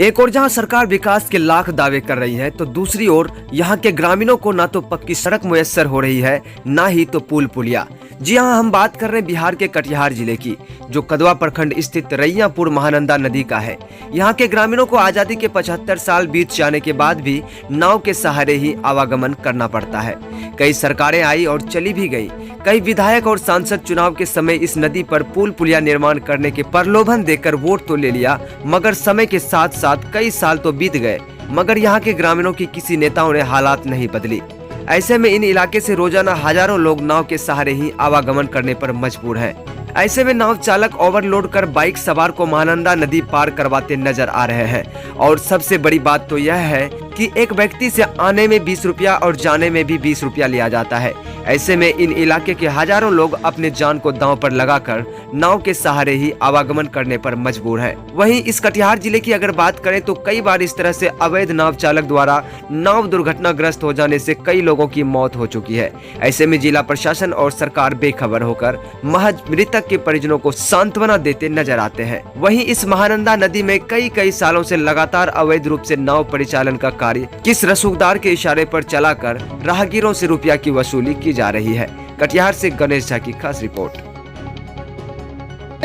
एक ओर जहां सरकार विकास के लाख दावे कर रही है, तो दूसरी ओर यहां के ग्रामीणों को ना तो पक्की सड़क मुयस्सर हो रही है, ना ही तो पुल पुलिया। जी हां, हम बात कर रहे हैं बिहार के कटिहार जिले की, जो कदवा प्रखंड स्थित रैयापुर महानंदा नदी का है। यहां के ग्रामीणों को आजादी के 75 साल बीत जाने के बाद भी नाव के सहारे ही आवागमन करना पड़ता है। कई सरकारें आई और चली भी गई। कई विधायक और सांसद चुनाव के समय इस नदी पर पुल पुलिया निर्माण करने के प्रलोभन देकर वोट तो ले लिया, मगर समय के साथ साथ कई साल तो बीत गए, मगर यहाँ के ग्रामीणों की किसी नेताओं ने हालात नहीं बदली। ऐसे में इन इलाके से रोजाना हजारों लोग नाव के सहारे ही आवागमन करने पर मजबूर हैं। ऐसे में नाव चालक ओवरलोड कर बाइक सवार को महानंदा नदी पार करवाते नजर आ रहे हैं। और सबसे बड़ी बात तो यह है कि एक व्यक्ति से आने में 20 रुपया और जाने में भी 20 रुपया लिया जाता है। ऐसे में इन इलाके के हजारों लोग अपने जान को दांव पर लगाकर नाव के सहारे ही आवागमन करने पर मजबूर हैं। वहीं इस कटिहार जिले की अगर बात करें तो कई बार इस तरह से अवैध नाव चालक द्वारा नाव दुर्घटनाग्रस्त हो जाने से कई लोगों की मौत हो चुकी है। ऐसे में जिला प्रशासन और सरकार बेखबर होकर महज मृतक के परिजनों को सांत्वना देते नजर आते हैं। वहीं इस महानंदा नदी में कई सालों से लगातार अवैध रूप से नाव परिचालन का कार्य किस रसूखदार के इशारे पर चलाकर राहगीरों से रुपया की वसूली की जा रही है। कटिहार से गणेश झा की खास रिपोर्ट।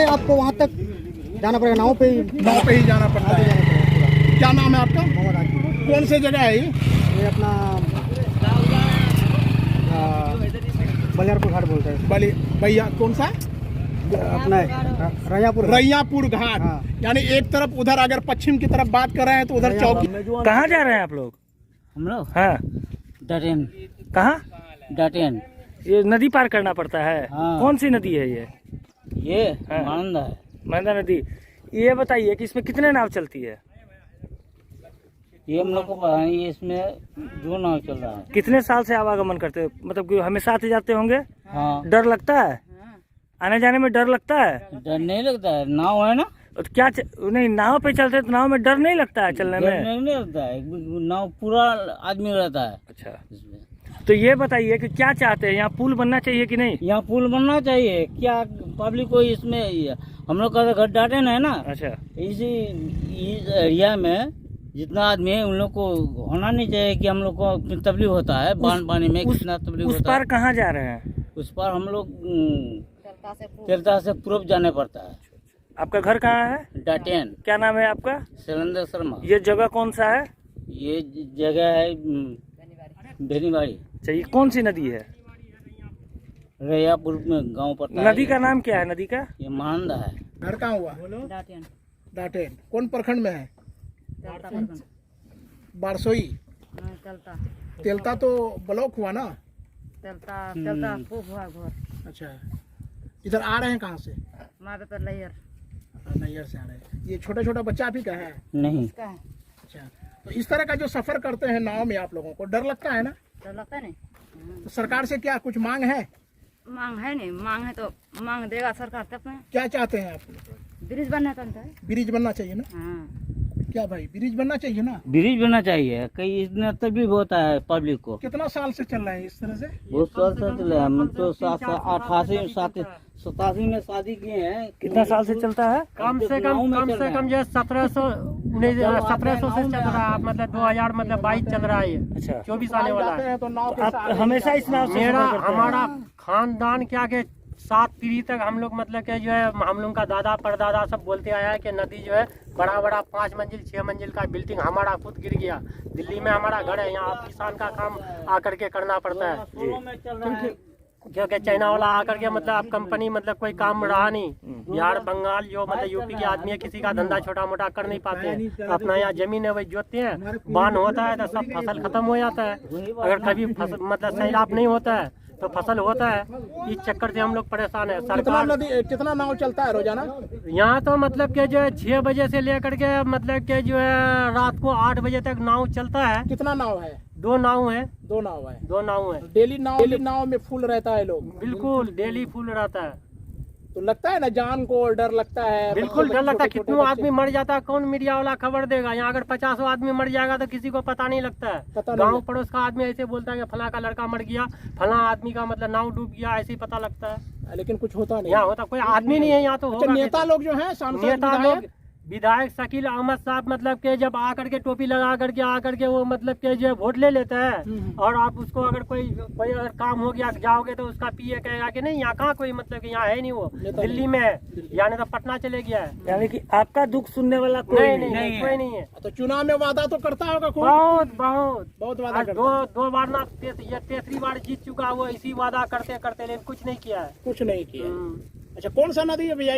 आपको वहाँ तक जाना पड़ेगा, नाव पे ही जाना पड़ता है। क्या नाम है आपका? कौन सी जगह है ये? अपना बलियारपुर घाट बोलते हैं। भैया कौन सा? अपना रैयापुर घाट। हाँ। यानी एक तरफ उधर अगर पश्चिम की तरफ बात कर रहे हैं तो उधर चौकी। कहाँ जा रहे हैं आप लोग? हम लोग हाँ डाटेन। कहाँ? डाटेन। ये नदी पार करना पड़ता है। हाँ। कौन सी नदी है ये? हाँ। महानंदा है। महानंदा नदी। ये बताइए कि इसमें कितने नाव चलती है? ये हम लोग को पता नहीं, इसमें 2 नाव चल रहा है। कितने साल से आवागमन करते हो? मतलब कि हमेशा आते जाते होंगे? हाँ। डर लगता है? आने जाने में डर लगता है? डर नहीं लगता है, नाव है ना। तो क्या नहीं, नाव पे चलते तो नाव में डर नहीं लगता है चलने में? नहीं लगता है, नाव पूरा आदमी रहता है। अच्छा, तो ये बताइए कि क्या चाहते हैं, यहाँ पुल बनना चाहिए कि नहीं? यहाँ पुल बनना चाहिए। क्या पब्लिक को इसमें, हम लोग का घर डाटेन है ना। अच्छा, इसी एरिया में जितना आदमी है उन लोग को होना नहीं चाहिए कि हम लोग को तकलीफ होता है बांध पानी में। कितना तकलीफ होता है। उस पार कहाँ जा रहे हैं? उस पार हम लोग तेलता से पूर्व जाने पड़ता है। आपका घर कहाँ है? डाटेन। क्या नाम है आपका? शैलेंद्र शर्मा। ये जगह कौन सा है? ये जगह है बेनीबाड़ी। अच्छा, ये कौन सी नदी है? रैयापुर में गांव पड़ता है। नदी का नाम क्या है? नदी का ये महानंदा है। घर कहाँ हुआ? डाटेन। डाटेन कौन प्रखंड में है? बारसोई। तेलता तो ब्लॉक हुआ ना। तेलता हुआ घर। अच्छा, इधर आ रहे हैं कहाँ से? नैयर से आ रहे हैं। ये छोटा बच्चा भी का है? नहीं। अच्छा, तो इस तरह का जो सफर करते हैं नाव में आप लोगों को डर लगता है ना? डर लगता है नहीं। तो सरकार से क्या कुछ मांग है? मांग है नहीं, मांग है तो मांग देगा सरकार तब में। क्या चाहते हैं आप? ब्रिज बनना चाहता है। ब्रिज बनना चाहिए ना। हाँ। क्या भाई, ब्रिज बनना चाहिए ना? ब्रिज बनना चाहिए। कई इतना तकलीफ होता है पब्लिक को। कितना साल से चल रहा है इस तरह से? बहुत साल से चल रहा है। हम तो 87 में शादी किए हैं। कितना साल से चलता है? कम से कम जो 1700 से चल रहा है। मतलब 2022 चल रहा है। अच्छा, 24 आने वाला है। तो नाव आप हमेशा इस नाव से हमारा खानदान क्या के 7 पीढ़ी तक हम लोग मतलब कि जो है हम लोग का दादा परदादा सब बोलते आया है कि नदी जो है बड़ा 5 मंजिल 6 मंजिल का बिल्डिंग हमारा खुद गिर गया। दिल्ली में हमारा घर है, यहाँ किसान का काम आकर के करना पड़ता है। क्योंकि चाइना वाला आकर के मतलब आप कंपनी मतलब कोई काम रहा नहीं। बिहार बंगाल जो मतलब यूपी के आदमी है, किसी का धंधा छोटा मोटा कर नहीं पाते हैं। अपना यहाँ जमीन है वही जोतते हैं। बान होता है तो सब फसल खत्म हो जाता है। अगर कभी फसल मतलब सैलाब नहीं होता है तो फसल होता है। इस चक्कर से हम लोग परेशान है। सरकार कितना नाव चलता है रोजाना? यहाँ तो मतलब कि जो है 6 बजे से लेकर के मतलब कि जो है रात को 8 बजे तक नाव चलता है। कितना नाव है? 2 नाव है। 2 नाव है। 2 नाव है। डेली नाव में फुल रहता है लोग? बिल्कुल डेली फुल रहता है। तो लगता है ना जान को डर लगता है? बिल्कुल डर लगता है। कितनों आदमी मर जाता है, कौन मीडिया वाला खबर देगा? यहाँ अगर 50 आदमी मर जाएगा तो किसी को पता नहीं लगता है। गांव पड़ोस का आदमी ऐसे बोलता है कि फला का लड़का मर गया, फला आदमी का मतलब नाव डूब गया, ऐसे ही पता लगता है। लेकिन कुछ होता नहीं। यहाँ होता कोई आदमी नहीं है यहाँ तो। नेता लोग जो है, विधायक शकील अहमद साहब मतलब के जब आकर के टोपी लगा करके आकर के वो मतलब के जो वोट ले लेता है, और आप उसको अगर कोई अगर काम हो गया जाओगे तो उसका पीए कहेगा कि नहीं यहाँ कहाँ कोई मतलब कि यहाँ है नहीं, वो दिल्ली में है, यानी तो पटना चले गया है। यानी कि आपका दुख सुनने वाला कोई नहीं कोई नहीं है। तो चुनाव में वादा तो करता होगा खूब? बहुत वादा करता है। दो बार ना ये तीसरी बार जीत चुका है वो, इसी वादा करते करते, लेकिन कुछ नहीं किया है। कुछ नहीं किया। अच्छा, कौन सा नदी है भैया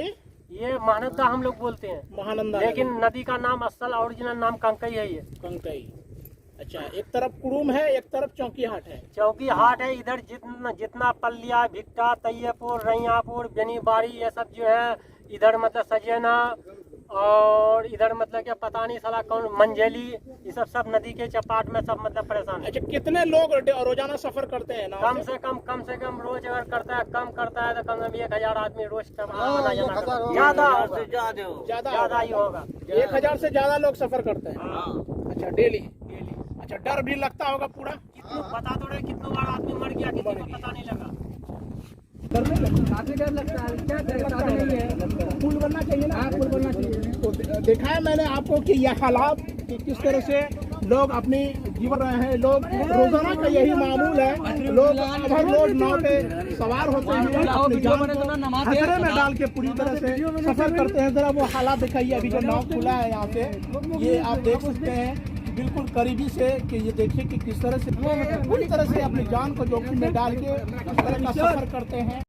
ये महानंदा हम लोग बोलते हैं, महानंदा, लेकिन नदी का नाम असल ओरिजिनल नाम कंकई है ये। कंकई। अच्छा, एक तरफ कुरुम है, एक तरफ चौकी हाट है। चौकी हाट है, इधर जितना पल्लिया, भिट्टा, तैयपुर, रैयापुर, बेनीबाड़ी, ये सब जो है इधर मतलब सजेना, और इधर मतलब क्या पता नहीं साला कौन मंझेली, ये सब नदी के चपाट में सब मतलब परेशान है। अच्छा, कितने लोग रोजाना सफर करते हैं ना? कम से कम रोज अगर करता है, कम करता है तो कम से कम 1000 आदमी रोज ज्यादा ही होगा। 1000 से ज्यादा लोग सफर करते हैं। अच्छा, डेली। अच्छा, डर भी लगता होगा पूरा? कितनों पता तो कितनों बार आदमी मर गया, किसी को पता नहीं लगा। डर नहीं लगता है? पुल बनना चाहिए ना? पुल बनना चाहिए। तो देखा है मैंने आपको कि यह हालात कि किस तरह से लोग अपनी जीवन रहे हैं। लोग रोजाना का यही मामूल है, लोग ओवरलोड नाव पे सवार होते हैं, अपनी जान को खतरे में डाल के पूरी तरह से सफर करते हैं। जरा वो हालात दिखाइए, अभी जो नाव खुला है यहाँ से, ये आप देख सकते हैं बिल्कुल करीबी से, कि ये देखिए कि किस तरह से पूरी तरह से अपनी जान को जोखिम में डाल के इस तरह का सफर करते हैं।